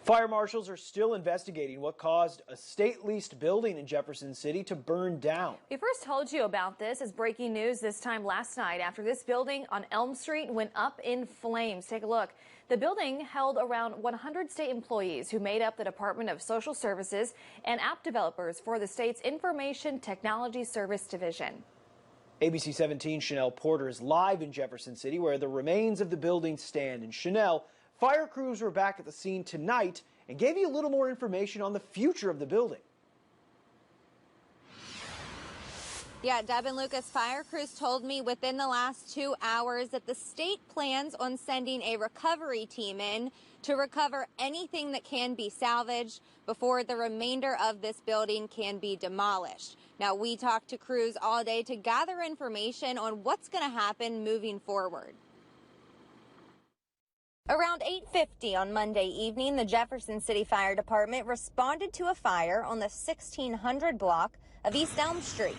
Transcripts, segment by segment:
Fire marshals are still investigating what caused a state-leased building in Jefferson City to burn down. We first told you about this as breaking news this time last night after this building on Elm Street went up in flames. Take a look. The building held around 100 state employees who made up the Department of Social Services and app developers for the state's Information Technology Service Division. ABC 17 Chanel Porter is live in Jefferson City where the remains of the building stand. And Chanel, fire crews were back at the scene tonight and gave you a little more information on the future of the building. Yeah, Deb and Lucas, fire crews told me within the last 2 hours that the state plans on sending a recovery team in to recover anything that can be salvaged before the remainder of this building can be demolished. Now, we talked to crews all day to gather information on what's going to happen moving forward. Around 8:50 on Monday evening, the Jefferson City Fire Department responded to a fire on the 1600 block of East Elm Street.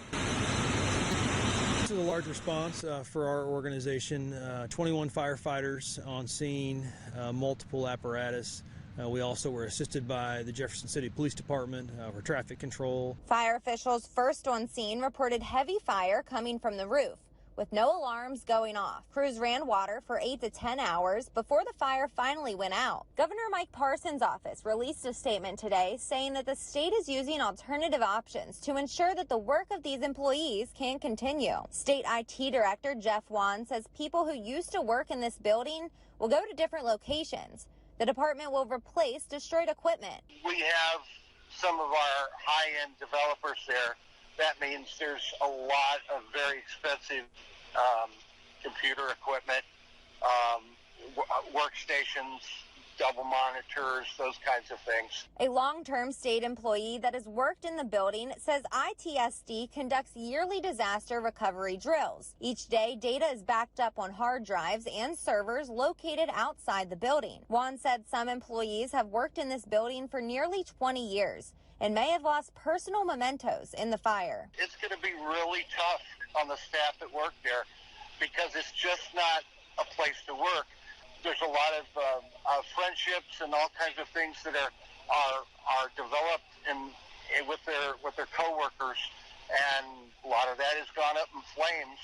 This is a large response for our organization. 21 firefighters on scene, multiple apparatus. We also were assisted by the Jefferson City Police Department for traffic control. Fire officials first on scene reported heavy fire coming from the roof, with no alarms going off. Crews ran water for 8 to 10 hours before the fire finally went out. Governor Mike Parson's office released a statement today saying that the state is using alternative options to ensure that the work of these employees can continue. State IT Director Jeff Wan says people who used to work in this building will go to different locations. The department will replace destroyed equipment. We have some of our high-end developers there. That means there's a lot of very expensive computer equipment, workstations, double monitors, those kinds of things. A long-term state employee that has worked in the building says ITSD conducts yearly disaster recovery drills. Each day, data is backed up on hard drives and servers located outside the building. Juan said some employees have worked in this building for nearly 20 years and may have lost personal mementos in the fire. It's going to be really tough on the staff that work there because it's just not a place to work. There's a lot of friendships and all kinds of things that are developed with their coworkers, and a lot of that has gone up in flames.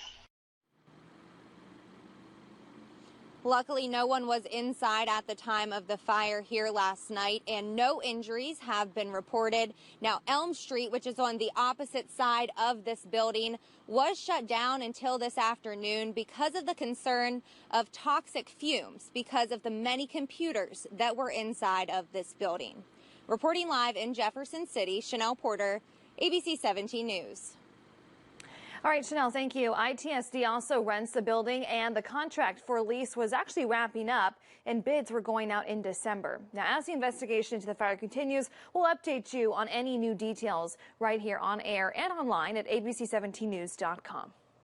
Luckily, no one was inside at the time of the fire here last night, and no injuries have been reported. Now, Elm Street, which is on the opposite side of this building, was shut down until this afternoon because of the concern of toxic fumes because of the many computers that were inside of this building. Reporting live in Jefferson City, Chanel Porter, ABC 17 News. All right, Chanel, thank you. ITSD also rents the building, and the contract for lease was actually wrapping up, and bids were going out in December. Now, as the investigation into the fire continues, we'll update you on any new details right here on air and online at abc17news.com.